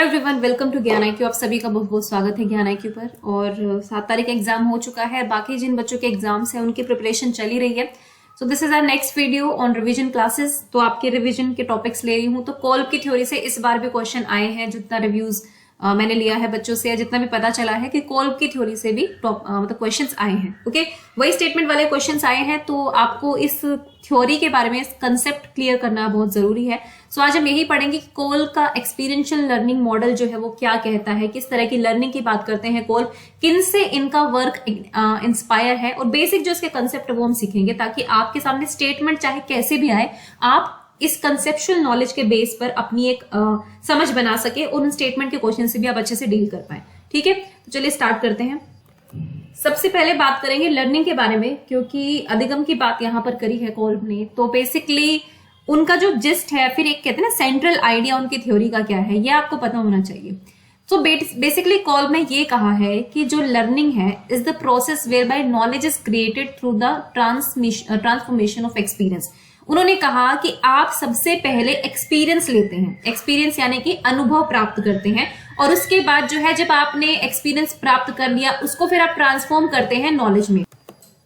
Hello everyone, welcome to ज्ञान IQ। आप सभी का बहुत बहुत स्वागत है ज्ञान IQ पर। और 7 तारीख एग्जाम हो चुका है। बाकी जिन बच्चों के एग्जाम्स हैं उनकी प्रिपरेशन चली रही है। So this is our next video on revision classes. तो आपके रिवीजन के टॉपिक्स ले रही हूँ। तो कोल्ब की थ्योरी से इस बार भी क्वेश्चन आए हैं। जितना रिव्यूज मैंने लिया है बच्चों से, या जितना भी पता चला है कि कोल्ब की थ्योरी से भी मतलब क्वेश्चंस आए हैं। ओके, वही स्टेटमेंट वाले क्वेश्चंस आए हैं। तो आपको इस थ्योरी के बारे में, इस कंसेप्ट क्लियर करना बहुत जरूरी है। सो आज हम यही पढ़ेंगे कि कोल्ब का एक्सपीरियंशियल लर्निंग मॉडल जो है वो क्या कहता है, किस तरह की लर्निंग की बात करते हैं कोल्ब, किन से इनका वर्क इंस्पायर है, और बेसिक जो इसके कंसेप्ट है वो हम सीखेंगे, ताकि आपके सामने स्टेटमेंट चाहे कैसे भी आए, आप इस कंसेप्चुअल नॉलेज के बेस पर अपनी एक समझ बना सके और उन स्टेटमेंट के क्वेश्चन से भी आप अच्छे से डील कर पाए। ठीक है, तो चलिए स्टार्ट करते हैं। सबसे पहले बात करेंगे लर्निंग के बारे में, क्योंकि अधिगम की बात यहां पर करी है कोल्ब ने। तो बेसिकली उनका जो जिस्ट है, फिर एक कहते हैं ना सेंट्रल आइडिया उनकी थ्योरी का क्या है, ये आपको पता होना चाहिए। तो बेसिकली कोल्ब ने ये कहा है कि जो लर्निंग है is the process whereby knowledge is created through the transformation of experience. उन्होंने कहा कि आप सबसे पहले एक्सपीरियंस लेते हैं, एक्सपीरियंस यानी कि अनुभव प्राप्त करते हैं, और उसके बाद जो है जब आपने एक्सपीरियंस प्राप्त कर लिया उसको फिर आप ट्रांसफॉर्म करते हैं नॉलेज में।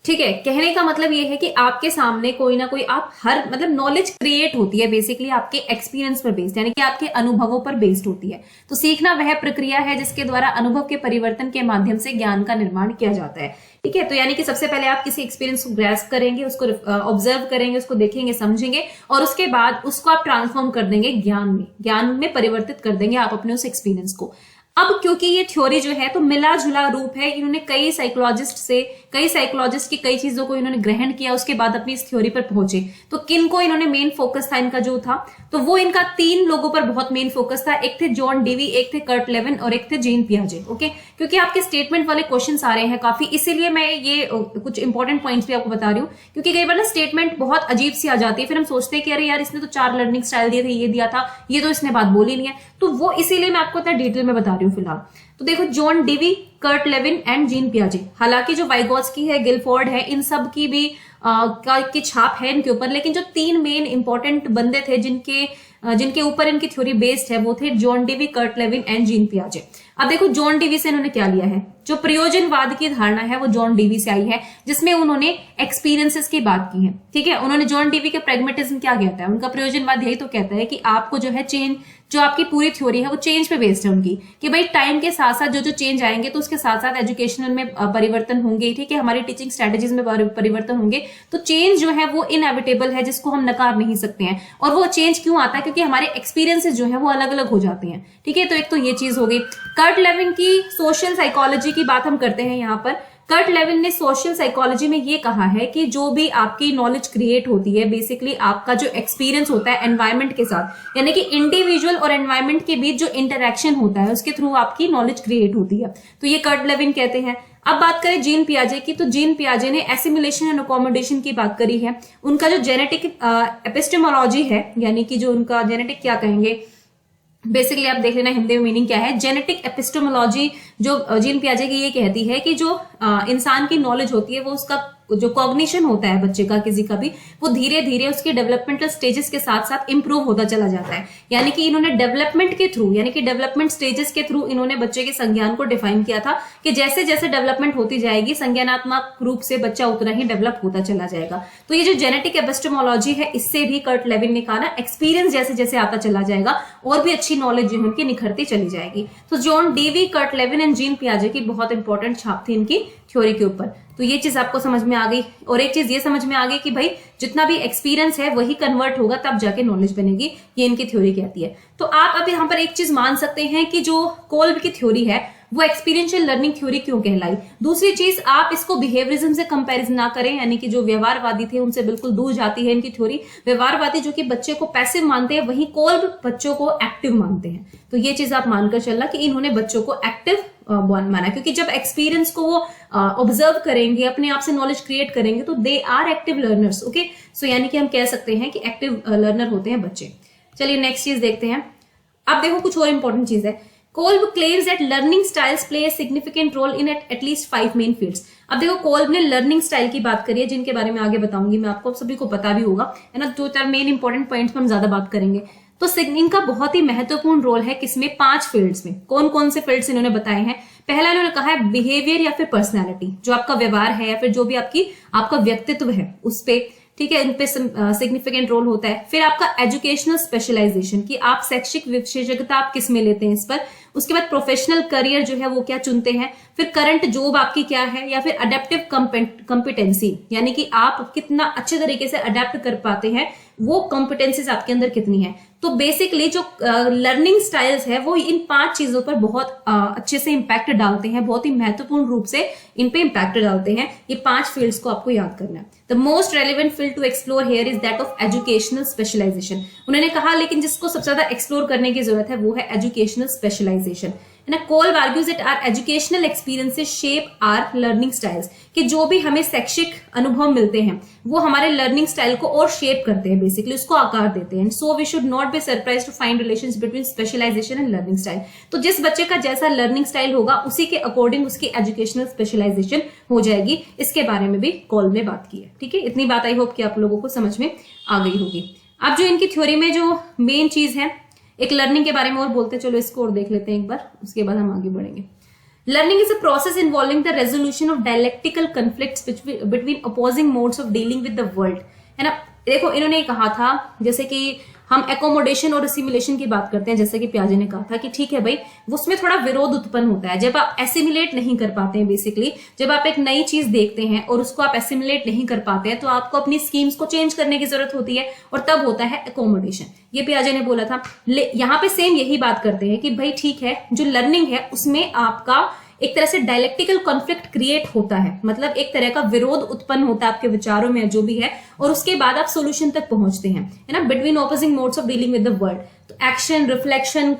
ठीक है, कहने का मतलब ये है कि आपके सामने कोई ना कोई आप हर मतलब नॉलेज क्रिएट होती है बेसिकली आपके एक्सपीरियंस पर बेस्ड, यानी कि आपके अनुभवों पर बेस्ड होती है। तो सीखना वह प्रक्रिया है जिसके द्वारा अनुभव के परिवर्तन के माध्यम से ज्ञान का निर्माण किया जाता है। ठीक है, तो यानी कि सबसे पहले आप किसी एक्सपीरियंस को ग्रैस्प करेंगे, उसको ऑब्जर्व करेंगे, उसको देखेंगे, समझेंगे, और उसके बाद उसको आप ट्रांसफॉर्म कर देंगे ज्ञान में परिवर्तित कर देंगे आप अपने उस एक्सपीरियंस को। अब क्योंकि ये थ्योरी जो है तो मिला जुला रूप है, इन्होंने कई साइकोलॉजिस्ट की कई चीजों को इन्होंने ग्रहण किया, उसके बाद अपनी इस थ्योरी पर पहुंचे। तो किन को इन्होंने मेन फोकस था इनका जो था, तो वो इनका 3 लोगों पर बहुत मेन फोकस था। एक थे जॉन डेवी, एक थे कर्ट लेविन, और एक थे जीन पियाजे। ओके, क्योंकि आपके स्टेटमेंट वाले क्वेश्चन आ रहे हैं काफी, इसीलिए मैं ये कुछ इंपॉर्टेंट पॉइंट्स भी आपको बता रही हूँ। क्योंकि कई बार ना स्टेटमेंट बहुत अजीब सी आ जाती है, फिर हम सोचते हैं कि अरे यार इसने तो 4 लर्निंग स्टाइल दिए थे, ये दिया था, ये तो इसने बात बोली नहीं है। तो वो इसीलिए मैं आपको इतना डिटेल में बता रही हूँ फिलहाल। तो देखो, John Dewey, Kurt Lewin and Jean पियाजे। हालांकि जो वाइगोत्स्की है, गिलफोर्ड है, इन सब की भी की छाप है इनके ऊपर, लेकिन जो 3 मेन इंपॉर्टेंट बंदे थे जिनके ऊपर इनकी थ्योरी बेस्ड है, वो थे John Dewey, Kurt Lewin and Jean पियाजे। अब देखो, जॉन डेवी से इन्होंने क्या लिया है, जो प्रयोजनवाद की धारणा है वो जॉन डेवी से आई है, जिसमें उन्होंने एक्सपीरियंसेस की बात की है। ठीक है, उन्होंने जॉन डेवी के प्रैग्मेटिज्म क्या कहता है, उनका प्रयोजनवाद यही तो कहता है कि आपको जो है चेंज, जो आपकी पूरी थ्योरी है वो चेंज पे बेस्ड है उनकी, कि भाई टाइम के साथ साथ जो चेंज आएंगे तो उसके साथ साथ एजुकेशनल में परिवर्तन होंगे। ठीक है, हमारी टीचिंग स्ट्रेटेजीज में परिवर्तन होंगे। तो चेंज जो है वो इनएविटेबल है, जिसको हम नकार नहीं सकते हैं। और वो चेंज क्यों आता है, क्योंकि हमारे एक्सपीरियंसेस जो है वो अलग अलग हो जाते हैं। ठीक है, तो एक तो ये चीज हो गई। कर्ट लेविन की सोशल साइकोलॉजी की बात हम करते हैं यहाँ पर। कर्ट लेविन ने सोशल साइकोलॉजी में ये कहा है कि जो भी आपकी नॉलेज क्रिएट होती है, बेसिकली आपका जो एक्सपीरियंस होता है एनवायरनमेंट के साथ, यानी कि इंडिविजुअल और एनवायरनमेंट के बीच जो इंटरेक्शन होता है उसके थ्रू आपकी नॉलेज क्रिएट होती है। तो ये कर्ट लेविन कहते हैं। अब बात करें जीन पियाजे की, तो जीन पियाजे ने एसिमिलेशन एंड अकोमोडेशन की बात करी है। उनका जो जेनेटिक एपिस्टेमोलॉजी है, यानी कि जो उनका जेनेटिक क्या कहेंगे, बेसिकली आप देख लेना हिंदी में मीनिंग क्या है। जेनेटिक एपिस्टेमोलॉजी जो जीन पियाजे की ये कहती है कि जो इंसान की नॉलेज होती है वो उसका जो कॉग्निशन होता है बच्चे का किसी का भी, वो धीरे धीरे उसके डेवलपमेंटल स्टेजेस के साथ साथ इंप्रूव होता चला जाता है। यानी कि इन्होंने डेवलपमेंट के थ्रू, यानी कि डेवलपमेंट स्टेजेस के थ्रू इन्होंने बच्चे के संज्ञान को डिफाइन किया था कि जैसे जैसे डेवलपमेंट होती जाएगी संज्ञानात्मक रूप से बच्चा उतना ही डेवलप होता चला जाएगा। तो ये जो जेनेटिक एपिस्टेमोलॉजी है, इससे भी कर्ट लेविन ने कहा ना, एक्सपीरियंस जैसे जैसे आता चला जाएगा और भी अच्छी नॉलेज जो है उनकी निखरती चली जाएगी। तो John Dewey, Kurt Lewin and Jean पियाजे की बहुत इंपॉर्टेंट छाप थी इनकी थ्योरी के ऊपर। तो ये चीज आपको समझ में आ गई। और एक चीज ये समझ में आ गई कि भाई जितना भी एक्सपीरियंस है वही कन्वर्ट होगा, तब जाके नॉलेज बनेगी, ये इनकी थ्योरी कहती है। तो आप अब यहाँ पर एक चीज मान सकते हैं कि जो कोल्ब की थ्योरी है वो एक्सपीरियंशियल लर्निंग थ्योरी क्यों कहलाई। दूसरी चीज, आप इसको बिहेवियरिज्म से कंपैरिजन ना करें, यानी कि जो व्यवहारवादी थे उनसे बिल्कुल दूर जाती है इनकी थ्योरी। व्यवहारवादी जो कि बच्चे को पैसिव मानते हैं, वहीं कोल्ब बच्चों को एक्टिव मानते हैं। तो ये चीज आप मानकर चलना कि इन्होंने बच्चों को एक्टिव माना, क्योंकि जब एक्सपीरियंस को वो ऑब्जर्व करेंगे, अपने आप से नॉलेज क्रिएट करेंगे, तो they are active learners. Okay, so यानी कि हम कह सकते हैं कि एक्टिव लर्नर होते हैं बच्चे। चलिए नेक्स्ट चीज देखते हैं। अब देखो, कुछ और इंपॉर्टेंट चीज है। Kolb claims that learning styles play a significant role in at least 5 main fields. अब देखो, कोल्ब ने लर्निंग स्टाइल की बात करी है, जिनके बारे में आगे बताऊंगी मैं आपको, सभी को पता भी होगा, है ना। 2-4 मेन इंपॉर्टेंट पॉइंट्स पर हम ज्यादा बात करेंगे। तो इनका बहुत ही महत्वपूर्ण रोल है किसमें, 5 फील्ड्स में। कौन कौन से फील्ड्स इन्होंने बताए हैं? पहला इन्होंने कहा है बिहेवियर या फिर पर्सनैलिटी, जो आपका व्यवहार है या फिर जो भी आपका व्यक्तित्व है उस पे, ठीक है, इन पे सिग्निफिकेंट रोल होता है। फिर आपका एजुकेशनल स्पेशलाइजेशन, कि आप शैक्षिक विशेषज्ञता आप किस में लेते हैं इस पर। उसके बाद प्रोफेशनल करियर जो है वो क्या चुनते हैं। फिर करंट जॉब आपकी क्या है, या फिर अडेप्टिव कॉम्पिटेंसी, यानी कि आप कितना अच्छे तरीके से अडेप्ट कर पाते हैं, वो कॉम्पिटेंसीज आपके अंदर कितनी है। तो बेसिकली जो लर्निंग स्टाइल्स है वो इन 5 चीजों पर बहुत अच्छे से इंपैक्ट डालते हैं, बहुत ही महत्वपूर्ण रूप से इन पे इंपैक्ट डालते हैं। ये 5 फील्ड्स को आपको याद करना है। The most relevant field to explore here is that of educational specialization. उन्होंने कहा लेकिन जिसको सबसे ज्यादा एक्सप्लोर करने की जरूरत है वो है educational specialization. Kolb argues that our educational experiences shape our learning styles, कि जो भी हमें शैक्षिक अनुभव मिलते हैं वो हमारे लर्निंग स्टाइल को और शेप करते हैं, बेसिकली उसको आकार देते हैं। So we should not be surprise to find relations between specialization and learning style. तो जिस बच्चे का जैसा लर्निंग स्टाइल होगा उसी के अकॉर्डिंग उसकी एजुकेशनल स्पेशलाइजेशन हो जाएगी। इसके बारे में भी कॉल्ब ने बात की है। ठीक है, इतनी बात आई होप कि आप लोगों को समझ में आ गई होगी। अब जो इनकी थ्योरी में जो मेन चीज है, एक लर्निंग के बारे में और बोलते हैं, चलो इसको और देख लेते हैं एक बार, उसके बाद हम आगे बढ़ेंगे। Learning is a process involving the resolution of dialectical conflicts between opposing modes of dealing with the world, है ना। देखो इन्होंने कहा था, जैसे कि हम एकोमोडेशन और असिमिलेशन की बात करते हैं, जैसे कि पियाजे ने कहा था कि ठीक है भाई, उसमें थोड़ा विरोध उत्पन्न होता है जब आप एसिमिलेट नहीं कर पाते हैं। बेसिकली जब आप एक नई चीज देखते हैं और उसको आप एसिमिलेट नहीं कर पाते हैं तो आपको अपनी स्कीम्स को चेंज करने की जरूरत होती है, और तब होता है एकोमोडेशन। ये पियाजे ने बोला था। यहाँ पे सेम यही बात करते हैं कि भाई ठीक है, जो लर्निंग है उसमें आपका एक तरह से डायलेक्टिकल कॉन्फ्लिक्ट क्रिएट होता है, मतलब एक तरह का विरोध उत्पन्न होता है आपके विचारों में जो भी है, और उसके बाद आप सोल्यूशन तक पहुंचते हैं, है ना, between opposing modes of dealing with the world. तो एक्शन, रिफ्लेक्शन,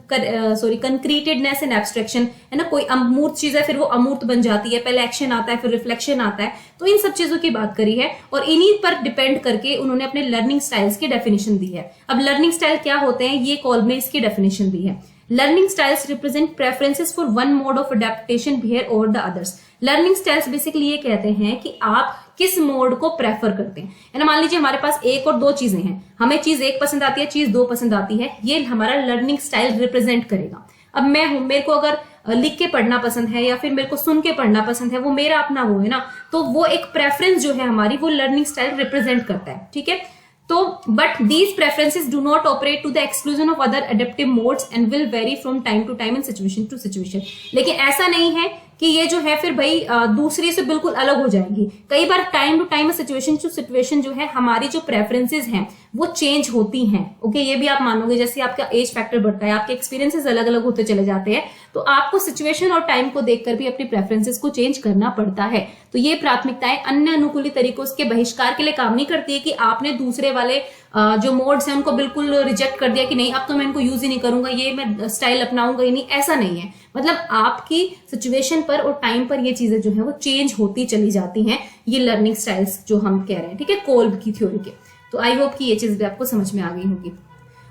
कंक्रीटेडनेस एंड एब्स्ट्रैक्शन, है ना, कोई अमूर्त चीज है फिर वो अमूर्त बन जाती है, पहले एक्शन आता है फिर रिफ्लेक्शन आता है। तो इन सब चीजों की बात करी है और इन्हीं पर डिपेंड करके उन्होंने अपने लर्निंग स्टाइल्स की डेफिनेशन दी है। अब लर्निंग स्टाइल क्या होते हैं, ये कॉल्ब ने इसकी डेफिनेशन दी है। Learning styles represent preferences for one mode of adaptation behavior over the others. Learning styles basically ये कहते हैं कि आप किस मोड को प्रेफर करते हैं, है ना। मान लीजिए हमारे पास एक और दो चीजें हैं, हमें चीज एक पसंद आती है, चीज दो पसंद आती है, ये हमारा लर्निंग स्टाइल रिप्रेजेंट करेगा। अब मैं हूं, मेरे को अगर लिख के पढ़ना पसंद है या फिर मेरे को सुन के पढ़ना पसंद है, वो मेरा अपना वो है ना, तो वो एक प्रेफरेंस जो है हमारी, वो लर्निंग स्टाइल रिप्रेजेंट करता है। ठीक है, तो but these preferences do not operate to the exclusion of other adaptive modes and will vary from time to time and situation to situation. लेकिन ऐसा नहीं है कि ये जो है फिर भाई दूसरी से बिल्कुल अलग हो जाएगी। कई बार time to time situation to situation जो है हमारी जो प्रेफरेंसेस हैं वो चेंज होती हैं। ओके, ये भी आप मानोगे, जैसे आपका एज फैक्टर बढ़ता है, आपके एक्सपीरियंसेस अलग अलग होते चले जाते हैं, तो आपको सिचुएशन और टाइम को देखकर भी अपनी प्रेफरेंसेस को चेंज करना पड़ता है। तो ये प्राथमिकताएं अन्य अनुकूली तरीकों के बहिष्कार के लिए काम नहीं करती है कि आपने दूसरे वाले जो मोड्स हैं उनको बिल्कुल रिजेक्ट कर दिया कि नहीं अब तो मैं इनको यूज ही नहीं करूंगा, ये मैं स्टाइल अपनाऊंगा ही नहीं, ऐसा नहीं है। मतलब आपकी सिचुएशन पर और टाइम पर ये चीजें जो है वो चेंज होती चली जाती हैं। ये लर्निंग स्टाइल्स जो हम कह रहे हैं, ठीक है, कोल्ब की थ्योरी के। तो आई होप कि ये चीज भी आपको समझ में आ गई होगी,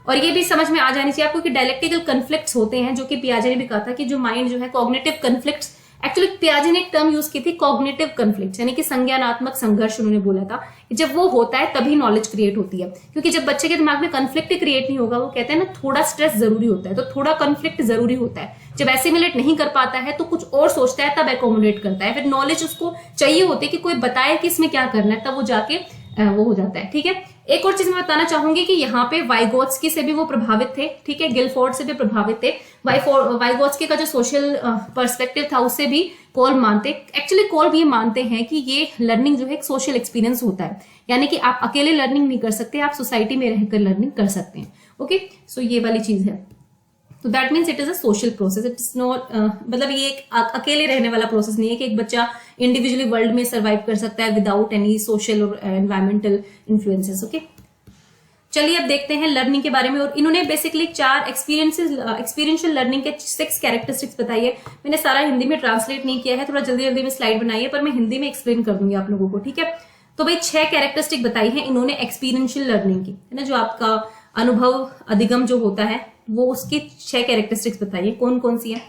और ये भी समझ में आ जानी चाहिए आपको कि डायलेक्टिकल कन्फ्लिक्ट्स होते हैं, जो कि पियाजे ने भी कहा था कि जो माइंड जो है कॉग्निटिव कन्फ्लिक्ट्स, एक्चुअली पियाजे ने एक टर्म यूज की थी कॉग्निटिव कन्फ्लिक्ट्स, यानी कि संज्ञानात्मक संघर्ष। उन्होंने बोला था कि जब वो होता है तभी नॉलेज क्रिएट होती है, क्योंकि जब बच्चे के दिमाग में कन्फ्लिक्ट क्रिएट नहीं होगा, वो कहते हैं ना थोड़ा स्ट्रेस जरूरी होता है, तो थोड़ा कन्फ्लिक्ट जरूरी होता है। जब एसिमिलेट नहीं कर पाता है तो कुछ और सोचता है, तब एकोमोडेट करता है, फिर नॉलेज उसको चाहिए होती है कि कोई बताए कि इसमें क्या करना है, तब वो जाके वो हो जाता है। ठीक है, एक और चीज मैं बताना चाहूंगी कि यहाँ पे वाइगोत्स्की से भी वो प्रभावित थे, ठीक है, गिलफोर्ड से भी प्रभावित थे। वाइगोत्स्की का जो सोशल पर्सपेक्टिव था उससे भी कोल्ब मानते, एक्चुअली कोल्ब ये मानते हैं कि ये लर्निंग जो है एक सोशल एक्सपीरियंस होता है, यानी कि आप अकेले लर्निंग नहीं कर सकते, आप सोसाइटी में रहकर लर्निंग कर सकते हैं। ओके, सो ये वाली चीज है। तो that means it is a social process, it is not मतलब ये एक अकेले रहने वाला प्रोसेस नहीं है कि एक बच्चा इंडिविजुअली वर्ल्ड में सर्वाइव कर सकता है विदाउट एनी सोशल और एनवायरमेंटल इन्फ्लुएंसेस। ओके, चलिए अब देखते हैं लर्निंग के बारे में। और इन्होंने बेसिकली 4 एक्सपीरियंशियल लर्निंग के 6 कैरेक्टरिस्टिक्स बताई है। मैंने सारा हिंदी में ट्रांसलेट नहीं किया है, थोड़ा जल्दी जल्दी में स्लाइड बनाई है, पर मैं हिंदी में एक्सप्लेन कर दूंगी आप लोगों को। ठीक है, तो भाई 6 कैरेक्टरिस्टिक बताई है इन्होंने एक्सपीरियंशियल लर्निंग की, है ना, जो आपका अनुभव अधिगम जो होता है वो उसकी 6 कैरेक्टरिस्टिक्स बताइए कौन कौन सी है।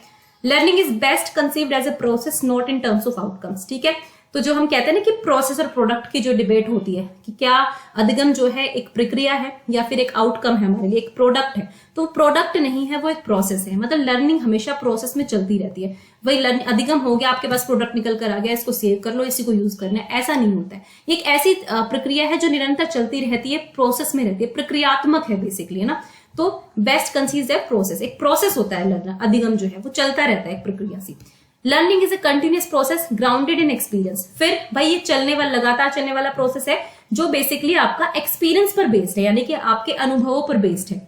Learning is best conceived as a process not in terms of outcomes. ठीक है, तो जो हम कहते हैं ना कि प्रोसेस और प्रोडक्ट की जो डिबेट होती है कि क्या अधिगम जो है एक प्रक्रिया है या फिर एक आउटकम है, हमारे लिए एक प्रोडक्ट है, तो प्रोडक्ट नहीं है, वो एक प्रोसेस है। मतलब लर्निंग हमेशा प्रोसेस में चलती रहती है। वही लर्निंग अधिगम हो गया, आपके पास प्रोडक्ट निकल कर आ गया, इसको सेव कर लो, इसी को यूज करना है, ऐसा नहीं होता है। ये एक ऐसी प्रक्रिया है जो निरंतर चलती रहती है, प्रोसेस में रहती है, प्रक्रियात्मक है बेसिकली, है ना। तो बेस्ट कंसीज है प्रोसेस, एक प्रोसेस होता है लर्निंग, अधिगम जो है वो चलता रहता है एक प्रक्रिया से। Learning is A continuous process grounded in experience. फिर भाई ये चलने वाला, लगातार चलने वाला प्रोसेस है जो बेसिकली आपका एक्सपीरियंस पर बेस्ड है, यानी कि आपके अनुभवों पर बेस्ड है।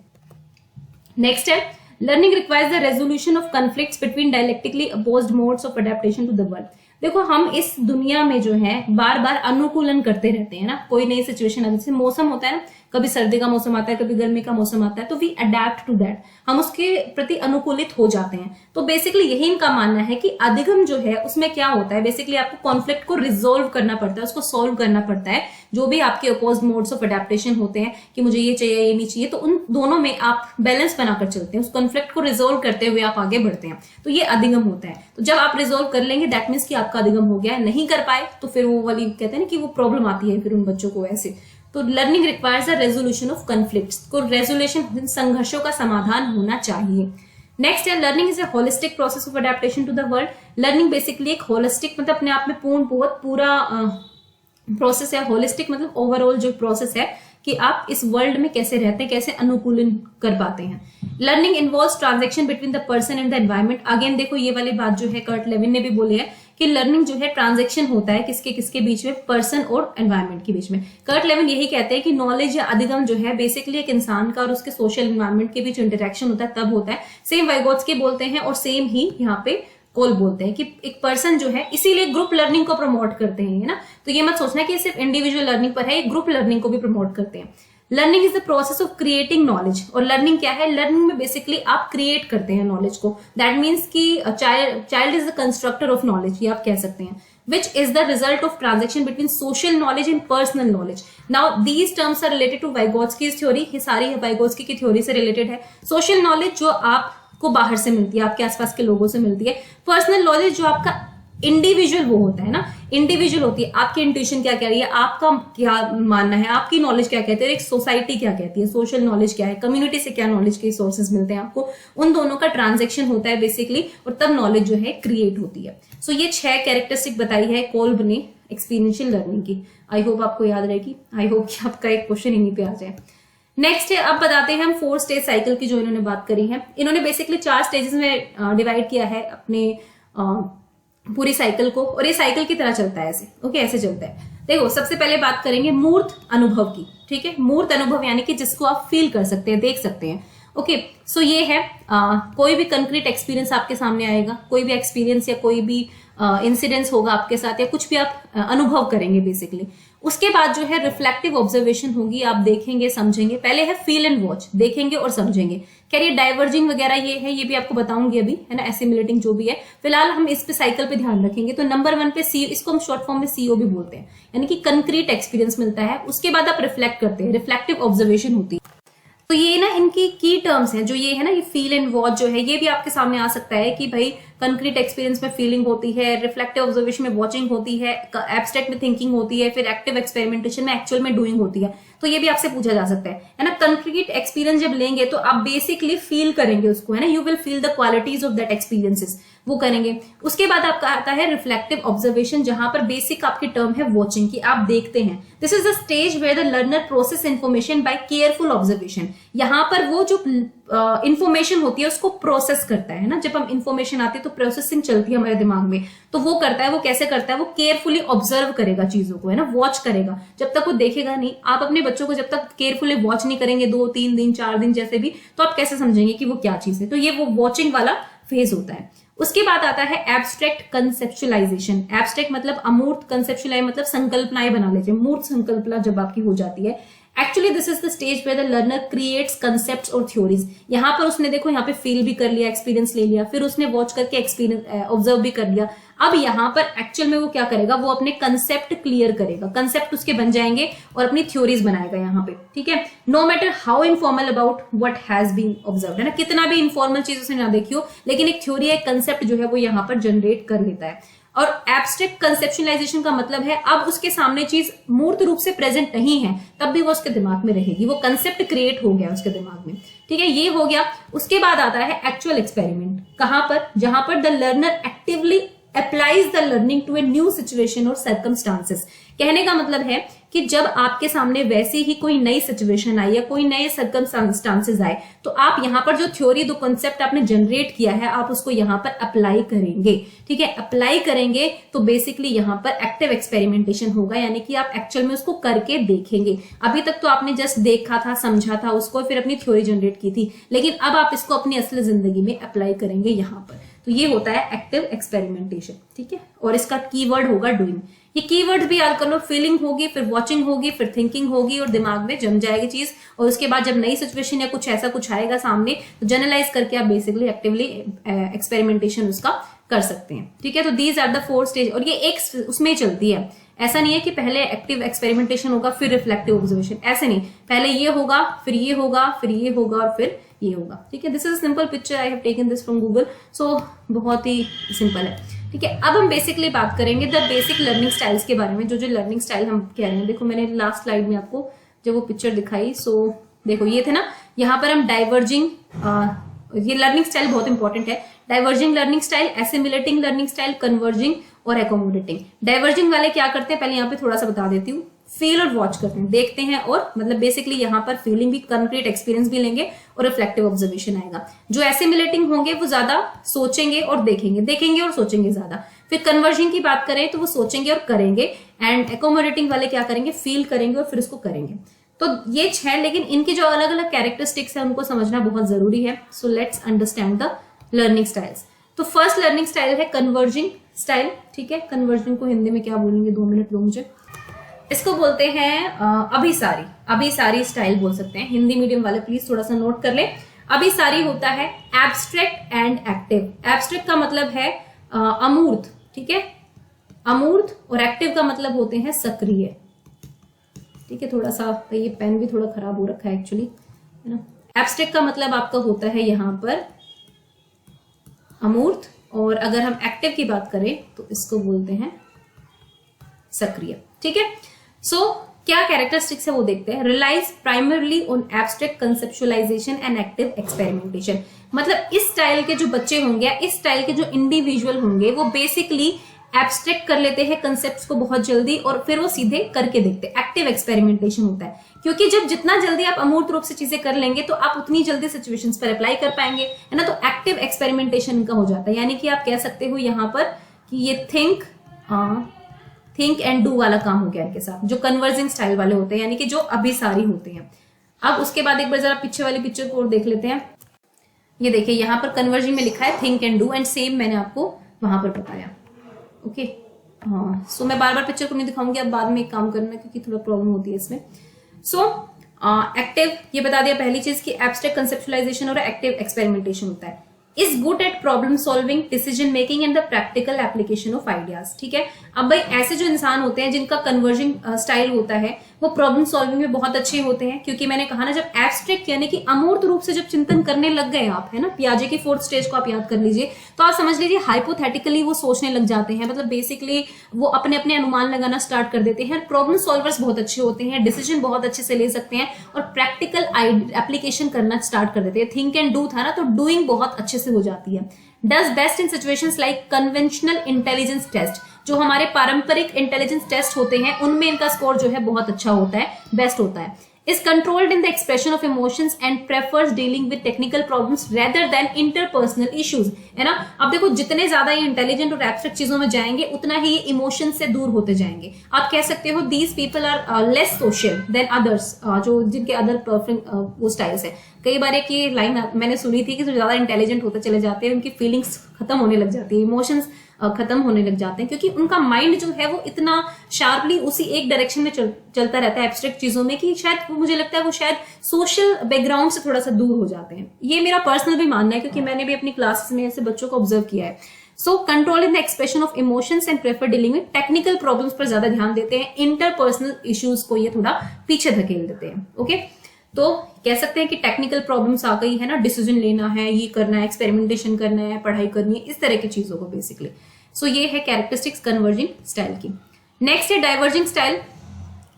नेक्स्ट है learning requires the resolution of conflicts between dialectically opposed modes of adaptation to the world. देखो हम इस दुनिया में जो है बार बार अनुकूलन करते रहते हैं ना, कोई नई सिचुएशन आती है, जैसे मौसम होता है ना, कभी सर्दी का मौसम आता है, कभी गर्मी का मौसम आता है, तो वी अडेप्ट टू दैट, हम उसके प्रति अनुकूलित हो जाते हैं। तो बेसिकली यही इनका मानना है कि अधिगम जो है उसमें क्या होता है, बेसिकली आपको कॉन्फ्लिक्ट को रिजोल्व करना पड़ता है, उसको सोल्व करना पड़ता है। जो भी आपके अपोज्ड मोड्स ऑफ अडेप्टेशन होते हैं कि मुझे ये चाहिए ये नहीं चाहिए, तो उन दोनों में आप बैलेंस बनाकर चलते हैं, उस कॉन्फ्लिक्ट को रिजोल्व करते हुए आप आगे बढ़ते हैं, तो ये अधिगम होता है। तो जब आप रिजोल्व कर लेंगे दैट मीन्स कि आपका अधिगम हो गया है। नहीं कर पाए तो फिर वो वाली कहते हैं ना कि वो प्रॉब्लम आती है फिर उन बच्चों को ऐसे। तो learning requires a resolution of conflicts, को रेजोल्यूशन, संघर्षों का समाधान होना चाहिए। नेक्स्ट है learning is a holistic process of adaptation to the world. Learning basically एक होलिस्टिक मतलब अपने आप में बहुत पूरा प्रोसेस है। होलिस्टिक मतलब ओवरऑल जो प्रोसेस है कि आप इस वर्ल्ड में कैसे रहते हैं, कैसे अनुकूलन कर पाते हैं। Learning involves transaction between the person and the environment. Again देखो ये वाली बात जो है कर्ट लेविन ने भी बोली है कि लर्निंग जो है ट्रांजैक्शन होता है किसके किसके बीच में, पर्सन और एनवायरमेंट के बीच में। कर्ट लेविन यही कहते हैं कि नॉलेज या अधिगम जो है बेसिकली एक इंसान का और उसके सोशल एनवायरमेंट के बीच इंटरेक्शन होता है, तब होता है। सेम वाइगोत्स्की बोलते हैं और सेम ही यहाँ पे कोल बोलते हैं कि एक पर्सन जो है, इसीलिए ग्रुप लर्निंग को प्रमोट करते हैं, है ना। तो ये मत सोचना कि सिर्फ इंडिविजुअल लर्निंग पर है, ये ग्रुप लर्निंग को भी प्रमोट करते हैं। Learning is the process of creating knowledge. और लर्निंग क्या है, लर्निंग में बेसिकली आप क्रिएट करते हैं नॉलेज को। दैट मीन्स कि child is the constructor of knowledge, ये आप कह सकते हैं। which is the result of transaction between social knowledge and personal knowledge. Now these terms are related to Vygotsky's theory. ये सारी Vygotsky की थ्योरी से रिलेटेड है। सोशल नॉलेज जो आपको बाहर से मिलती है, आपके आसपास के लोगों से मिलती है। पर्सनल नॉलेज जो आपका इंडिविजुअल वो होता है ना, इंडिविजुअल होती है, आपकी इंट्यूशन क्या कह रही है, आपका क्या मानना है, आपकी नॉलेज क्या कहती है, एक सोसाइटी क्या कहती है, सोशल नॉलेज क्या है, कम्युनिटी से क्या नॉलेज के सोर्सेज मिलते हैं आपको, उन दोनों का ट्रांजेक्शन होता है बेसिकली, और तब नॉलेज जो है क्रिएट होती है। सो ये 6 कैरेक्टरिस्टिक बताई है कोल्ब ने एक्सपीरियंशियल लर्निंग की। आई होप आपको याद रहेगी, आई होप कि आपका एक क्वेश्चन इन्हीं पे आ जाए। नेक्स्ट है, अब बताते हैं हम 4 स्टेज साइकिल की जो इन्होंने बात करी है। इन्होंने बेसिकली 4 स्टेजेस में डिवाइड किया है अपने पूरी साइकिल को, और ये साइकिल की तरह चलता है ऐसे, ओके, ऐसे चलता है। देखो सबसे पहले बात करेंगे मूर्त अनुभव की, ठीक है। मूर्त अनुभव यानी कि जिसको आप फील कर सकते हैं, देख सकते हैं, ओके। सो ये है कोई भी कंक्रीट एक्सपीरियंस आपके सामने आएगा, कोई भी एक्सपीरियंस या कोई भी इंसिडेंस होगा आपके साथ, या कुछ भी आप अनुभव करेंगे बेसिकली। उसके बाद जो है रिफ्लेक्टिव ऑब्जर्वेशन होगी, आप देखेंगे समझेंगे। पहले है फील एंड वॉच, देखेंगे और समझेंगे। खैर ये डाइवर्जिंग वगैरह ये है, ये भी आपको बताऊंगी अभी, है ना, एसिमुलेटिंग जो भी है। फिलहाल हम इस पे साइकिल पे ध्यान रखेंगे। तो नंबर 1 पे सी, इसको हम शॉर्ट फॉर्म में सीओ भी बोलते हैं, यानी कि कंक्रीट एक्सपीरियंस मिलता है। उसके बाद आप रिफ्लेक्ट करते हैं, रिफ्लेक्टिव ऑब्जर्वेशन होती है। तो ये ना इनकी की टर्म्स हैं, जो ये है ना, ये फील एंड वॉच जो है, ये भी आपके सामने आ सकता है कि भाई कंक्रीट एक्सपीरियंस में फीलिंग होती है, रिफ्लेक्टिव ऑब्जर्वेशन में वॉचिंग होती है, एब्स्ट्रैक्ट में थिंकिंग होती है, फिर एक्टिव एक्सपेरिमेंटेशन में एक्चुअल में डूइंग होती है। तो ये भी आपसे पूछा जा सकता है ना। कंक्रीट एक्सपीरियंस जब लेंगे तो आप बेसिकली फील करेंगे उसको, है ना, you will feel the qualities of that experiences, वो करेंगे। उसके बाद आपका आता है रिफ्लेक्टिव ऑब्जर्वेशन, जहां पर बेसिक आपकी टर्म है वॉचिंग, की आप देखते हैं। This is the stage where the learner process information by careful observation. यहाँ पर वो जो इंफॉर्मेशन होती है उसको प्रोसेस करता है ना। जब हम इंफॉर्मेशन आती है तो प्रोसेसिंग चलती है हमारे दिमाग में, तो वो करता है। वो कैसे करता है, वो केयरफुली ऑब्जर्व करेगा चीजों को, है ना, वॉच करेगा। जब तक वो देखेगा नहीं, आप अपने बच्चों को जब तक केयरफुली वॉच नहीं करेंगे 2-3 दिन 4 दिन जैसे भी, तो आप कैसे समझेंगे कि वो क्या चीज है। तो ये वो वॉचिंग वाला फेज होता है। उसके बाद आता है एब्स्ट्रैक्ट कंसेप्चुअलाइजेशन। एब्स्ट्रैक्ट मतलब अमूर्त, कंसेप्चुअलाइज मतलब संकल्पनाएं बना लीजिए। मूर्त संकल्पना जब आपकी हो जाती है, actually this is the stage where the learner creates concepts और थ्योरीज। यहाँ पर उसने देखो यहाँ पे फील भी कर लिया, एक्सपीरियंस ले लिया, फिर उसने वॉच करके एक्सपीरियंस ऑब्जर्व भी कर लिया। अब यहाँ पर एक्चुअल में वो क्या करेगा, वो अपने कंसेप्ट क्लियर करेगा, कंसेप्ट उसके बन जाएंगे और अपनी थ्योरीज बनाएगा यहाँ पे, ठीक है। No matter how informal about what has been observed, है ना, कितना भी इनफॉर्मल चीज उसने ना देखी हो, लेकिन एक थ्योरी, एक कंसेप्ट जो है वो यहाँ पर जनरेट कर लेता है। और एब्स्ट्रैक्ट कंसेप्शुअलाइजेशन का मतलब है अब उसके सामने चीज मूर्त रूप से प्रेजेंट नहीं है, तब भी वो उसके दिमाग में रहेगी, वो कंसेप्ट क्रिएट हो गया उसके दिमाग में। ठीक है, ये हो गया। उसके बाद आता है एक्चुअल एक्सपेरिमेंट। कहां पर? जहां पर the learner actively applies the learning to a new situation और सर्कमस्टांसेस। कहने का मतलब है कि जब आपके सामने वैसी ही कोई नई सिचुएशन आई या कोई नए सर्कमस्टांसेस आए, तो आप यहाँ पर जो थ्योरी, जो कॉन्सेप्ट आपने जनरेट किया है, आप उसको यहाँ पर अप्लाई करेंगे। ठीक है, अप्लाई करेंगे तो बेसिकली यहाँ पर एक्टिव एक्सपेरिमेंटेशन होगा, यानी कि आप एक्चुअल में उसको करके देखेंगे। अभी तक तो आपने जस्ट देखा था, समझा था उसको, फिर अपनी थ्योरी जनरेट की थी, लेकिन अब आप इसको अपनी असली जिंदगी में अप्लाई करेंगे यहाँ पर। तो ये होता है एक्टिव एक्सपेरिमेंटेशन। ठीक है, और इसका कीवर्ड होगा डूइंग। ये कीवर्ड भी याद कर लो, फीलिंग होगी, फिर वॉचिंग होगी, फिर थिंकिंग होगी और दिमाग में जम जाएगी चीज। और उसके बाद जब नई सिचुएशन या कुछ ऐसा कुछ आएगा सामने, तो जनरलाइज करके आप बेसिकली एक्टिवली एक्सपेरिमेंटेशन उसका कर सकते हैं। ठीक है, तो दीज आर द 4 स्टेज, और ये एक उसमें चलती है। ऐसा नहीं है कि पहले एक्टिव एक्सपेरिमेंटेशन होगा फिर रिफ्लेक्टिव ऑब्जर्वेशन, ऐसे नहीं, पहले ये होगा, फिर ये होगा, फिर ये होगा और फिर ये होगा। ठीक है, this is simple picture, I have taken this from Google, so बहुत ही सिंपल है। ठीक है, अब हम बेसिकली बात करेंगे द बेसिक लर्निंग स्टाइल्स के बारे में। जो लर्निंग स्टाइल हम कह रहे हैं, देखो मैंने लास्ट स्लाइड में आपको जब वो पिक्चर दिखाई, सो देखो ये थे ना, यहाँ पर हम डाइवर्जिंग, ये लर्निंग स्टाइल बहुत इंपॉर्टेंट है। Diverging learning style, assimilating learning style, converging और एकोमोडेटिंग। डाइवर्जिंग वाले क्या करते हैं, पहले यहाँ पे थोड़ा सा बता देती हूँ। फील और वॉच करते हैं, देखते हैं, और मतलब बेसिकली यहाँ पर फीलिंग भी, कंक्रीट एक्सपीरियंस भी लेंगे और रिफ्लेक्टिव ऑब्जर्वेशन आएगा। जो एसिमिलेटिंग होंगे वो ज्यादा सोचेंगे और देखेंगे, देखेंगे और सोचेंगे ज्यादा। फिर कन्वर्जिंग की बात करें तो वो सोचेंगे और करेंगे, एंड एकोमोडेटिंग वाले क्या करेंगे, फील करेंगे और फिर उसको करेंगे। तो ये 6, लेकिन इनकी जो अलग अलग कैरेक्टरिस्टिक्स है उनको समझना बहुत जरूरी है। So let's understand the learning styles. तो फर्स्ट लर्निंग स्टाइल है कन्वर्जिंग स्टाइल। ठीक है, कन्वर्जिंग को हिंदी में क्या बोलेंगे, 2 मिनट दो मुझे। इसको बोलते हैं अभिसारी, अभिसारी स्टाइल बोल सकते हैं। हिंदी मीडियम वाले प्लीज थोड़ा सा नोट कर ले। अभिसारी होता है एब्स्ट्रैक्ट एंड एक्टिव। एब्स्ट्रैक्ट का मतलब है अमूर्त, ठीक है, अमूर्त, और एक्टिव का मतलब होते हैं सक्रिय। ठीक है, थोड़ा सा ये पेन भी थोड़ा खराब हो रखा है एक्चुअली, है ना। एब्स्ट्रैक्ट का मतलब आपका होता है यहाँ पर अमूर्त, और अगर हम एक्टिव की बात करें तो इसको बोलते हैं सक्रिय। ठीक है, सो क्या कैरेक्टरिस्टिक्स है वो देखते हैं। Relies primarily on abstract conceptualization and active experimentation. मतलब इस स्टाइल के जो बच्चे होंगे, इस स्टाइल के जो इंडिविजुअल होंगे, वो बेसिकली एब्स्ट्रैक्ट कर लेते हैं कंसेप्ट्स को बहुत जल्दी और फिर वो सीधे करके देखते हैं। एक्टिव एक्सपेरिमेंटेशन होता है, क्योंकि जब जितना जल्दी आप अमूर्त रूप से चीजें कर लेंगे तो आप उतनी जल्दी सिचुएशंस पर अप्लाई कर पाएंगे, है ना। तो एक्टिव एक्सपेरिमेंटेशन इनका हो जाता है, यानी कि आप कह सकते हो यहाँ पर कि ये थिंक एंड डू वाला काम हो गया इनके साथ, जो कन्वर्जिंग स्टाइल वाले होते हैं, यानी कि जो अभिसारी होते हैं। अब उसके बाद एक बार जरा पीछे वाली पिक्चर को और देख लेते हैं। ये देखिए, यहाँ पर कन्वर्जिंग में लिखा है think and do, and same मैंने आपको वहां पर बताया। ओके, हाँ, सो मैं बार बार पिक्चर को नहीं दिखाऊंगी, अब बाद में एक काम करना क्योंकि थोड़ा प्रॉब्लम होती है इसमें। सो एक्टिव, ये बता दिया पहली चीज कि एब्स्ट्रैक्ट कंसेप्चुअलाइजेशन और एक्टिव एक्सपेरिमेंटेशन होता है। Is good at problem solving, decision making and the practical application of ideas. ठीक है, अब भाई ऐसे जो इंसान होते हैं जिनका कन्वर्जिंग स्टाइल होता है, वो प्रॉब्लम सॉल्विंग में बहुत अच्छे होते हैं, क्योंकि मैंने कहा ना, जब एब्स्ट्रैक्ट यानी कि अमूर्त रूप से जब चिंतन करने लग गए आप, है ना, पियाजे की 4th स्टेज को आप याद कर लीजिए, तो आप समझ लीजिए हाइपोथेटिकली वो सोचने लग जाते हैं। मतलब बेसिकली वो अपने अपने अनुमान लगाना स्टार्ट कर देते हैं। प्रॉब्लम सॉल्वर्स बहुत अच्छे होते हैं, डिसीजन बहुत अच्छे से ले सकते हैं और प्रैक्टिकल एप्लीकेशन करना स्टार्ट कर देते हैं। थिंक एंड डू था ना, तो डूइंग बहुत अच्छे से हो जाती है। Does best in situations like conventional intelligence test, जो हमारे पारंपरिक इंटेलिजेंस टेस्ट होते हैं उनमें इनका स्कोर जो है बहुत अच्छा होता है, बेस्ट होता है। is controlled in the expression of emotions and prefers dealing with technical problems rather than interpersonal issues, है ना। अब देखो, जितने ज्यादा ये इंटेलिजेंट और एब्स्ट्रैक्ट चीजों में जाएंगे उतना ही ये इमोशन से दूर होते जाएंगे। आप कह सकते हो these people are less social than others, जो जिनके अदर वो स्टाइल्स है। कई बार एक ये लाइन मैंने सुनी थी कि जो ज्यादा इंटेलिजेंट होते चले जाते हैं उनकी फीलिंग्स खत्म होने लग जाती है, इमोशंस खत्म होने लग जाते हैं, क्योंकि उनका माइंड जो है वो इतना शार्पली उसी एक डायरेक्शन में चलता रहता है एब्स्ट्रैक्ट चीजों में, कि शायद वो, मुझे लगता है वो शायद सोशल बैकग्राउंड से थोड़ा सा दूर हो जाते हैं। ये मेरा पर्सनल भी मानना है, क्योंकि मैंने भी अपनी क्लासेस में ऐसे बच्चों को ऑब्जर्व किया है। So control in the expression of emotions and prefer dealing with technical problems पर ज्यादा ध्यान देते हैं, इंटरपर्सनल इश्यूज को ये थोड़ा पीछे धकेल देते हैं। ओके, तो कह सकते हैं कि टेक्निकल प्रॉब्लम्स आ गई है ना, डिसीजन लेना है, ये करना है, एक्सपेरिमेंटेशन करना है, पढ़ाई करनी है, इस तरह की चीजों को बेसिकली सो ये है कैरेक्टरिस्टिक्स कन्वर्जिंग स्टाइल की। नेक्स्ट है डाइवर्जिंग स्टाइल,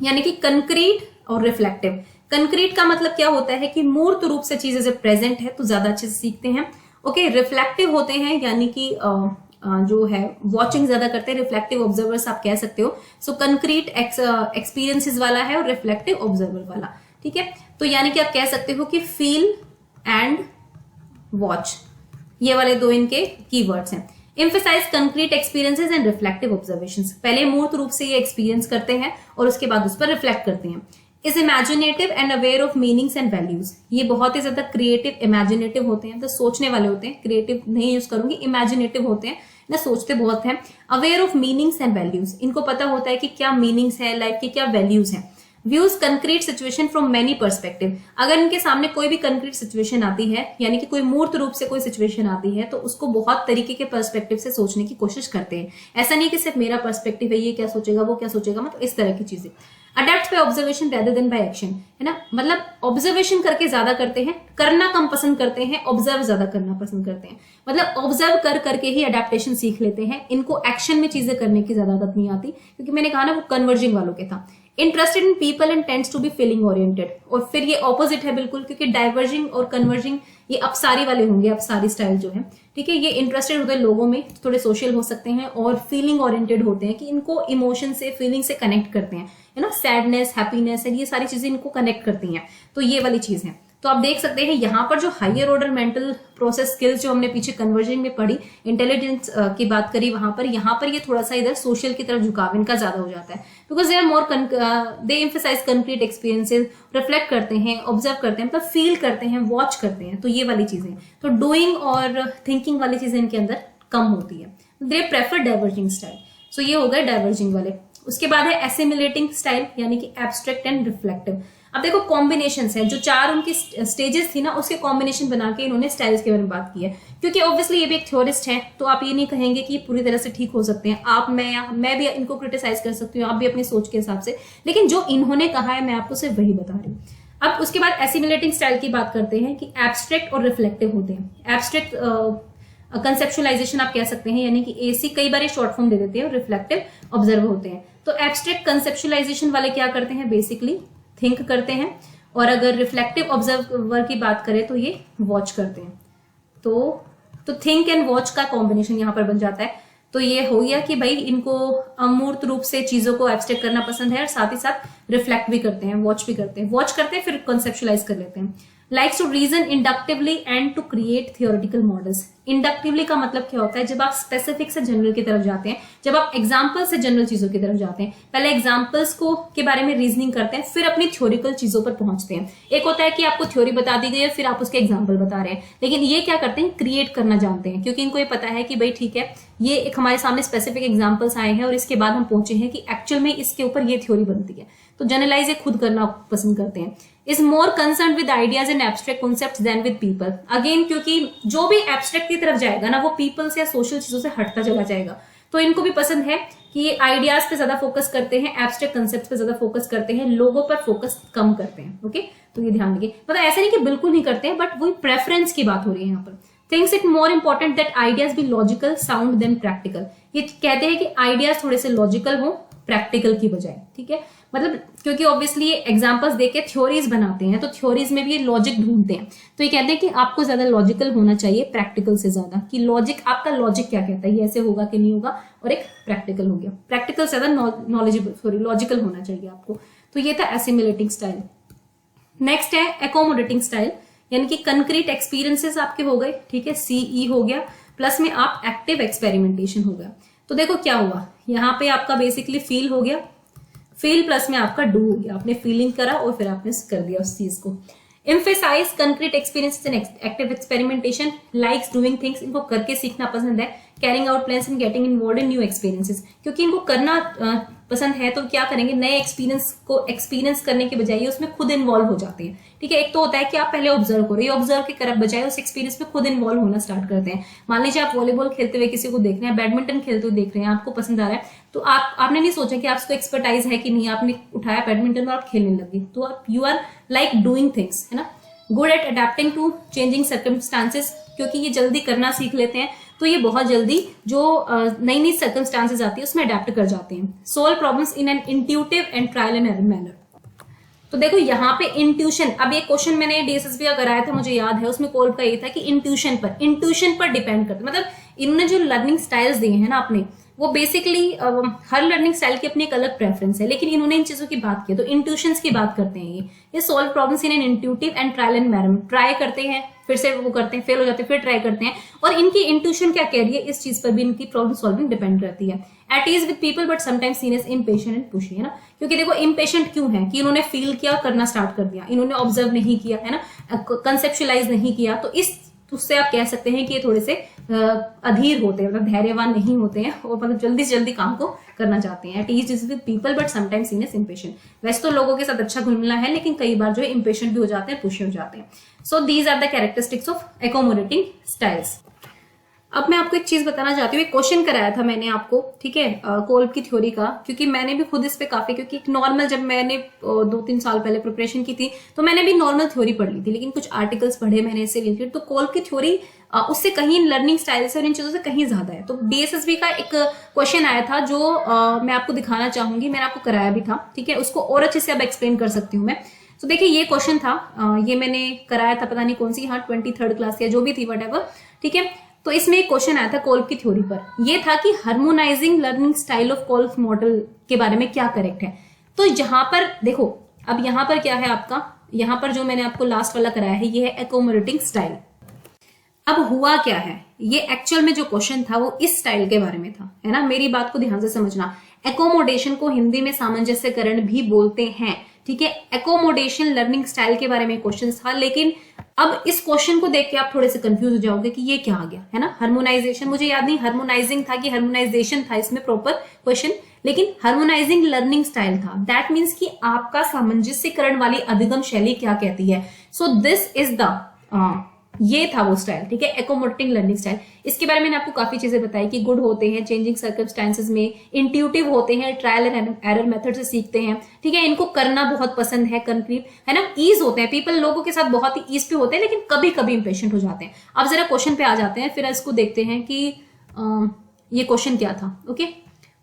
यानी कि कंक्रीट और रिफ्लेक्टिव। कंक्रीट का मतलब क्या होता है कि मूर्त रूप से चीजें जब प्रेजेंट है तो ज्यादा अच्छे से सीखते हैं। ओके, रिफ्लेक्टिव होते हैं यानी कि जो है वॉचिंग ज्यादा करते हैं, रिफ्लेक्टिव ऑब्जर्वर्स आप कह सकते हो। सो कंक्रीट एक्सपीरियंसेस वाला है और रिफ्लेक्टिव ऑब्जर्वर वाला, ठीक है। तो यानी कि आप कह सकते हो कि फील एंड वॉच, ये वाले दो इनके कीवर्ड्स हैं। Emphasize concrete experiences and reflective observations, पहले मूर्त रूप से ये एक्सपीरियंस करते हैं और उसके बाद उस पर रिफ्लेक्ट करते हैं। Is imaginative and aware of meanings and values, ये बहुत ही ज्यादा क्रिएटिव इमेजिनेटिव होते हैं, तो सोचने वाले होते हैं, क्रिएटिव नहीं यूज करूंगी, इमेजिनेटिव होते हैं ना, सोचते बहुत हैं। Aware of meanings and values, इनको पता होता है कि क्या मीनिंग्स है लाइफ के, क्या वैल्यूज हैं। Views concrete situation from many perspective, अगर इनके सामने कोई भी कंक्रीट सिचुएशन आती है, यानी कि कोई मूर्त रूप से कोई सिचुएशन आती है, तो उसको बहुत तरीके के पर्सपेक्टिव से सोचने की कोशिश करते हैं। ऐसा नहीं कि सिर्फ मेरा पर्सपेक्टिव है, ये क्या सोचेगा वो क्या सोचेगा, मतलब इस तरह की चीजें। Adapt by observation rather than by action, है ना, मतलब ऑब्जर्वेशन करके ज्यादा करते हैं, करना कम पसंद करते हैं, ऑब्जर्व ज्यादा करना पसंद करते हैं। मतलब ऑब्जर्व कर करके ही अडेप्टेशन सीख लेते हैं, इनको एक्शन में चीजें करने की ज्यादा आदत नहीं आती, क्योंकि मैंने कहा ना वो कन्वर्जिंग वालों के था। Interested in people and tends to be feeling oriented, और फिर ये ऑपोजिट है बिल्कुल, क्योंकि डाइवर्जिंग और कन्वर्जिंग ये अपसारी वाले होंगे, अपसारी स्टाइल जो है, ठीक है। ये इंटरेस्टेड होते हैं लोगों में, थोड़े सोशल हो सकते हैं, और फीलिंग ओरिएंटेड होते हैं कि इनको इमोशन से, फीलिंग से कनेक्ट करते हैं, है ना, सैडनेस, हैप्पीनेस, ये सारी चीजें इनको कनेक्ट करती हैं। तो ये वाली चीज है। तो आप देख सकते हैं यहाँ पर जो higher order mental process skills जो हमने पीछे कन्वर्जिंग में पढ़ी, इंटेलिजेंस की बात करी वहां पर, यहाँ पर ये थोड़ा सा इधर सोशल की तरफ झुकाव इनका ज्यादा हो जाता है, because they are more they emphasize concrete experiences, reflect करते हैं, ऑब्जर्व करते हैं, मतलब फील करते हैं, वॉच करते हैं, तो ये वाली चीजें। तो डूइंग और थिंकिंग वाली चीजें इनके अंदर कम होती है। They prefer diverging style. So ये हो गए डाइवर्जिंग वाले। उसके बाद है एसिमिलेटिंग स्टाइल, यानी कि एब्स्ट्रैक्ट एंड रिफ्लेक्टिव। अब देखो कॉम्बिनेशंस है, जो चार उनकी स्टेजेस थी ना, उसके कॉम्बिनेशन बना के इन्होंने स्टाइल्स के बारे में बात की है, क्योंकि ऑब्वियसली ये भी एक थ्योरिस्ट है, तो आप ये नहीं कहेंगे कि ये पूरी तरह से ठीक हो सकते हैं। आप, मैं भी इनको क्रिटिसाइज कर सकती हूँ, आप भी अपनी सोच के हिसाब से, लेकिन जो इन्होंने कहा है मैं आपको सिर्फ वही बता रही हूँ। अब उसके बाद एसिमिलेटिंग स्टाइल की बात करते हैं कि एब्स्ट्रैक्ट और रिफ्लेक्टिव होते हैं। एब्स्ट्रैक्ट कंसेप्चुअलाइजेशन आप कह सकते हैं, यानी कि एसी कई बार शॉर्ट फॉर्म दे देते हैं, और रिफ्लेक्टिव ऑब्जर्व होते हैं। तो एब्स्ट्रैक्ट कंसेप्चुलाइजेशन वाले क्या करते हैं, बेसिकली थिंक करते हैं, और अगर रिफ्लेक्टिव ऑब्जर्वर की बात करें तो ये वॉच करते हैं। तो थिंक एंड वॉच का कॉम्बिनेशन यहाँ पर बन जाता है। तो ये हो गया कि भाई इनको अमूर्त रूप से चीजों को एब्स्ट्रैक्ट करना पसंद है, और साथ ही साथ रिफ्लेक्ट भी करते हैं, वॉच भी करते हैं, वॉच करते हैं फिर कंसेप्चुलाइज कर लेते हैं। Likes to reason inductively and to create theoretical models. Inductively का मतलब क्या होता है, जब आप स्पेसिफिक से जनरल की तरफ जाते हैं, जब आप एग्जाम्पल से जनरल चीजों की तरफ जाते हैं, पहले एग्जाम्पल्स को के बारे में रीजनिंग करते हैं, फिर अपनी थ्योरिकल चीजों पर पहुंचते हैं। एक होता है कि आपको थ्योरी बता दी गई है, फिर आप उसके एग्जाम्पल बता रहे हैं, लेकिन ये क्या करते हैं, क्रिएट करना जानते हैं, क्योंकि इनको ये पता है कि भाई ठीक है, ये एक हमारे सामने स्पेसिफिक एग्जाम्पल्स आए हैं, और इसके बाद हम पहुंचे हैं कि एक्चुअल में इसके ऊपर ये थ्योरी बनती है। तो जनरलाइज ये खुद करना पसंद करते हैं। Is more concern with ideas and abstract concepts than with people. Again, क्योंकि जो भी एब्स्ट्रैक्ट की तरफ जाएगा ना, वो पीपल से या सोशल चीजों से हटता चला जाएगा। तो इनको भी पसंद है कि ये आइडियाज पे ज्यादा फोकस करते हैं, एब्स्ट्रैक्ट कंसेप्ट पे ज्यादा फोकस करते हैं, लोगों पर फोकस कम करते हैं। ओके, तो ये ध्यान रखिए, मतलब ऐसा नहीं कि बिल्कुल नहीं करते हैं, बट वही प्रेफरेंस की बात हो रही है यहाँ पर। Thinks it more important that ideas be logical sound than practical. ये कहते हैं कि आइडियाज थोड़े से लॉजिकल हो प्रैक्टिकल की बजाय, ठीक है। मतलब क्योंकि ऑब्वियसली ये एग्जांपल्स देके थ्योरीज बनाते हैं, तो थ्योरीज में भी ये लॉजिक ढूंढते हैं, तो ये कहते हैं कि आपको ज्यादा लॉजिकल होना चाहिए प्रैक्टिकल से ज्यादा, कि लॉजिक, आपका लॉजिक क्या कहता है, ये ऐसे होगा कि नहीं होगा, और एक प्रैक्टिकल हो गया, प्रैक्टिकल से ज्यादा नॉलेजेबल लॉजिकल होना चाहिए आपको। तो ये था एसिमिलेटिंग स्टाइल। नेक्स्ट है एकोमोडेटिंग स्टाइल, यानी कि कंक्रीट एक्सपीरियंसेस आपके हो गए, ठीक है, सीई हो गया, प्लस में आप एक्टिव एक्सपेरिमेंटेशन हो गया। तो देखो क्या हुआ, यहाँ पे आपका बेसिकली फील हो गया, फील प्लस में आपका डू हो गया, आपने फीलिंग करा और फिर आपने कर दिया उस चीज को। Emphasize concrete experience and active experimentation, likes doing things, इनको करके सीखना पसंद है, carrying out plans and getting involved in new experiences, क्योंकि इनको करना पसंद है, तो क्या करेंगे, नए एक्सपीरियंस को एक्सपीरियंस करने के बजाय उसमें खुद इन्वॉल्व हो जाते हैं, ठीक है। एक तो होता है कि आप पहले ऑब्जर्व करो, ये ऑब्जर्व के करब बजाय उस एक्सपीरियंस में खुद इन्वॉल्व होना स्टार्ट करते हैं। मान लीजिए आप वॉलीबॉल खेलते हुए किसी को देख रहे हैं, बैडमिंटन खेलते हुए देख रहे हैं, आपको पसंद आ रहा है, तो आपने नहीं सोचा कि आपको एक्सपर्टाइज है कि नहीं, आपने उठाया बैडमिंटन और आप खेलने लगे, तो आप you are like doing things, है ना। Good at adapting to changing circumstances, क्योंकि ये जल्दी करना सीख लेते हैं, तो तो ये बहुत जल्दी जो नई नई सर्कमस्टांसेस आती है उसमें अडेप्ट कर जाते हैं। Solve problems in an intuitive and trial and error manner. तो देखो यहाँ पे इंट्यूशन, अब ये क्वेश्चन मैंने डीएसएसबी का कराया था, मुझे याद है, उसमें कोल्ब का ये था कि इंट्यूशन पर डिपेंड करता है। मतलब इन्होंने जो लर्निंग स्टाइल्स दिए हैं ना अपने, वो बेसिकली हर लर्निंग स्टाइल की अपनी एक अलग प्रेफरेंस है, लेकिन इन्होंने इन चीजों की बात की। तो इंट्यूशंस की बात करते हैं ये solve problems in an intuitive and trial and manner, try करते हैं, फिर से वो करते हैं, फेल हो जाते हैं, फिर ट्राई करते हैं, और इनकी इंट्यूशन क्या कह रही है इस चीज पर भी इनकी प्रॉब्लम सॉल्विंग डिपेंड करती है। At ease with people but sometimes seen as impatient and pushy, है ना, क्योंकि देखो इम्पेशेंट क्यों है कि इन्होंने फील किया, करना स्टार्ट कर दिया, इन्होंने ऑब्जर्व नहीं किया, है ना, कंसेप्चुलाइज नहीं किया, तो इस उससे आप कह सकते हैं कि ये थोड़े से अधीर होते हैं, मतलब धैर्यवान नहीं होते हैं, और मतलब जल्दी से जल्दी काम को करना चाहते हैं। At ease is with people but sometimes seen as impatient, वैसे तो लोगों के साथ अच्छा घुल मिलना है, लेकिन कई बार जो है इम्पेशेंट भी हो जाते हैं, पुशी हो जाते हैं। So these are the characteristics of accommodating styles. अब मैं आपको एक चीज बताना चाहती हूँ, एक क्वेश्चन कराया था मैंने आपको, ठीक है, कोल्ब की थ्योरी का, क्योंकि मैंने भी खुद इस पे काफी, क्योंकि नॉर्मल जब मैंने 2-3 साल पहले प्रिपरेशन की थी तो मैंने भी नॉर्मल थ्योरी पढ़ ली थी, लेकिन कुछ आर्टिकल्स पढ़े मैंने इससे रिलेटेड, तो कोल्ब की थ्योरी उससे कहीं लर्निंग स्टाइल से और इन चीजों से कहीं ज्यादा है। तो डीएसएसबी का एक क्वेश्चन आया था जो मैं आपको दिखाना चाहूंगी, मैंने आपको कराया भी था, ठीक है, उसको और अच्छे से अब एक्सप्लेन कर सकती हूँ मैं। तो देखिए ये क्वेश्चन था, ये मैंने कराया था, पता नहीं कौन सी, हाँ 23rd क्लास या जो भी थी, वटएवर, ठीक है। तो इसमें एक क्वेश्चन आया था कोल्ब की थ्योरी पर, ये था कि harmonising learning style of Kolb model के बारे में क्या करेक्ट है। तो यहाँ पर देखो, अब यहाँ पर क्या है आपका, यहाँ पर जो मैंने आपको लास्ट वाला कराया है ये है एकोमोडेटिंग स्टाइल। अब हुआ क्या है, ये एक्चुअल में जो क्वेश्चन था वो इस स्टाइल के बारे में था, है ना, मेरी बात को ध्यान से समझना। एकोमोडेशन को हिंदी में सामंजस्यकरण भी बोलते हैं, ठीक है। एकोमोडेशन लर्निंग स्टाइल के बारे में क्वेश्चन था, लेकिन अब इस क्वेश्चन को देख के आप थोड़े से कंफ्यूज हो जाओगे कि ये क्या आ गया, है ना। हार्मोनाइजेशन, मुझे याद नहीं हार्मोनाइजिंग था कि हार्मोनाइजेशन था इसमें प्रॉपर क्वेश्चन, लेकिन हार्मोनाइजिंग लर्निंग स्टाइल था। दैट मीन्स कि आपका सामंजस्यकरण वाली अधिगम शैली क्या कहती है। सो दिस इज द ये था वो स्टाइल, ठीक है, एकोमोडेटिंग लर्निंग स्टाइल। इसके बारे में मैंने आपको काफी चीजें बताई कि गुड होते हैं चेंजिंग सर्कमस्टांसेस में, इंट्यूटिव होते हैं, ट्रायल एंड एरर मेथड से सीखते हैं, ठीक है, इनको करना बहुत पसंद है, कंक्रीट, है ना, ईज होते हैं, पीपल लोगों के साथ बहुत ही ईज पे होते हैं, लेकिन कभी कभी इंपेशेंट हो जाते हैं। अब जरा क्वेश्चन पे आ जाते हैं, फिर इसको देखते हैं कि ये क्वेश्चन क्या था। ओके,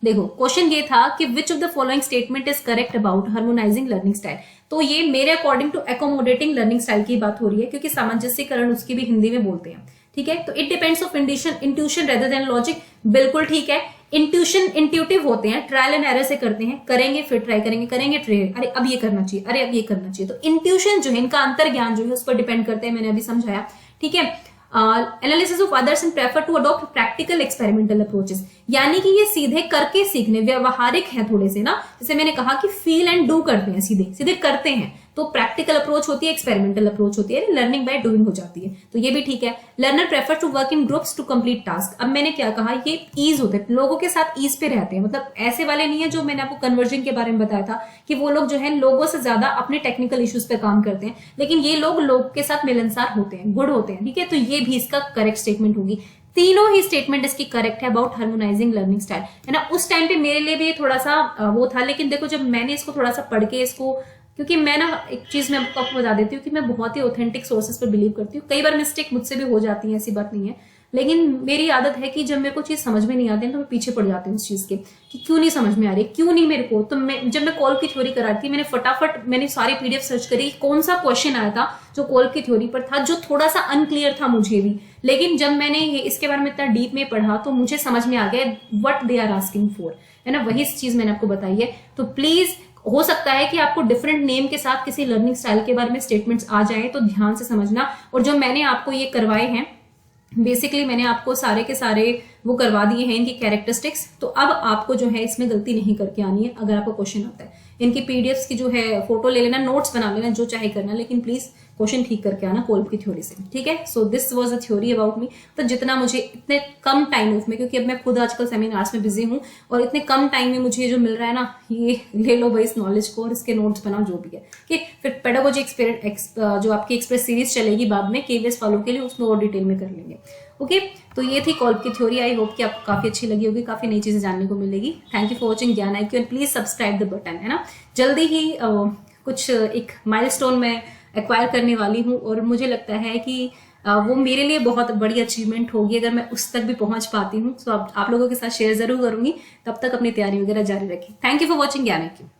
देखो क्वेश्चन ये था कि which of the following statement is correct about harmonising learning style. तो ये मेरे according to accommodating learning style की बात हो रही है, क्योंकि सामंजस्यकरण उसकी भी हिंदी में बोलते हैं, ठीक है। तो it depends of intuition rather than logic, बिल्कुल ठीक है। इंट्यूटिव होते हैं, ट्रायल एंड एरर से करते हैं, करेंगे फिर ट्राई करेंगे, करेंगे ट्राई, अरे अब ये करना चाहिए, अरे अब ये करना चाहिए। तो इंट्यूशन जो है, इनका अंतर ज्ञान जो है उस पर डिपेंड करते हैं, मैंने अभी समझाया, ठीक है। Analysis of others and prefer to adopt practical experimental approaches, यानी कि ये सीधे करके सीखने, व्यवहारिक है थोड़े से ना, जैसे मैंने कहा कि फील एंड डू करते हैं, सीधे सीधे करते हैं। तो प्रैक्टिकल अप्रोच होती है, एक्सपेरिमेंटल अप्रोच होती है, लर्निंग बाय डूइंग हो जाती है, तो ये भी ठीक है। Learner prefer to work in groups to complete task. अब मैंने क्या कहा, ये ईज होते हैं, लोगों के साथ ईज पे रहते हैं, मतलब ऐसे वाले नहीं है जो मैंने आपको कन्वर्जन के बारे में बताया था कि वो लोग जो है लोगों से ज्यादा अपने टेक्निकल इश्यूज पे काम करते हैं, लेकिन ये लोग के साथ मिलनसार होते हैं, गुड होते हैं, ठीक है। तो ये भी इसका करेक्ट स्टेटमेंट होगी। तीनों ही स्टेटमेंट इसकी करेक्ट है अबाउट हार्मोनाइजिंग लर्निंग स्टाइल, है ना। उस टाइम पे मेरे लिए भी थोड़ा सा वो था, लेकिन देखो जब मैंने इसको थोड़ा सा पढ़ के इसको, क्योंकि मैं ना एक चीज मैं आपको बता देती हूँ कि मैं बहुत ही ऑथेंटिक सोर्सेस पर बिलीव करती हूँ। कई बार मिस्टेक मुझसे भी हो जाती है, ऐसी बात नहीं है, लेकिन मेरी आदत है कि जब मेरे को चीज समझ में नहीं आती है तो मैं पीछे पड़ जाती हूँ उस चीज के, कि क्यों नहीं समझ में आ रही, क्यों नहीं मेरे को। तो जब मैं कोल्ब की थ्योरी करा रही थी, मैंने फटाफट मैंने सारी पीडीएफ सर्च करी, कौन सा क्वेश्चन आया था जो कोल्ब की थ्योरी पर था, जो थोड़ा सा अनक्लियर था मुझे भी, लेकिन जब मैंने इसके बारे में इतना डीप में पढ़ा तो मुझे समझ में आ गया what they are asking for, है ना। वही चीज मैंने आपको बताई है। तो प्लीज, हो सकता है कि आपको डिफरेंट नेम के साथ किसी लर्निंग स्टाइल के बारे में स्टेटमेंट्स आ जाए, तो ध्यान से समझना। और जो मैंने आपको ये करवाए हैं, बेसिकली मैंने आपको सारे के सारे वो करवा दिए हैं इनकी कैरेक्टरिस्टिक्स, तो अब आपको जो है इसमें गलती नहीं करके आनी है। अगर आपको क्वेश्चन आता है, इनकी पीडीएफ्स की जो है फोटो ले लेना, नोट्स बना लेना, जो चाहे करना, लेकिन प्लीज क्वेश्चन ठीक करके आना कोल्ब की थ्योरी से, ठीक है। So this was a theory about me. तो जितना मुझे इतने कम टाइम में, क्योंकि अब मैं खुद आजकल सेमिनार्स में बिजी हूँ और इतने कम टाइम में मुझे जो मिल रहा है ना, ये ले लो भाई इस नॉलेज को और इसके नोट्स बनाओ जो भी है, ठीक। फिर पेडागोजी जो आपकी एक्सप्रेस सीरीज चलेगी बाद में केवीएस वालों के लिए, उसमें और डिटेल में कर लेंगे, ओके। तो ये थी कोल्ब की थ्योरी। आई होप कि आपको काफी अच्छी लगी होगी, काफी नई चीजें जानने को मिलेगी। थैंक यू फॉर वॉचिंग ज्ञान IQ and please subscribe the button, है ना। जल्दी ही कुछ एक माइलस्टोन में एक्वायर करने वाली हूँ और मुझे लगता है कि वो मेरे लिए बहुत बड़ी अचीवमेंट होगी अगर मैं उस तक भी पहुंच पाती हूँ। तो आप लोगों के साथ शेयर जरूर करूंगी। तब तक अपनी तैयारी वगैरह जारी रखें। थैंक यू फॉर वॉचिंग ज्ञान IQ।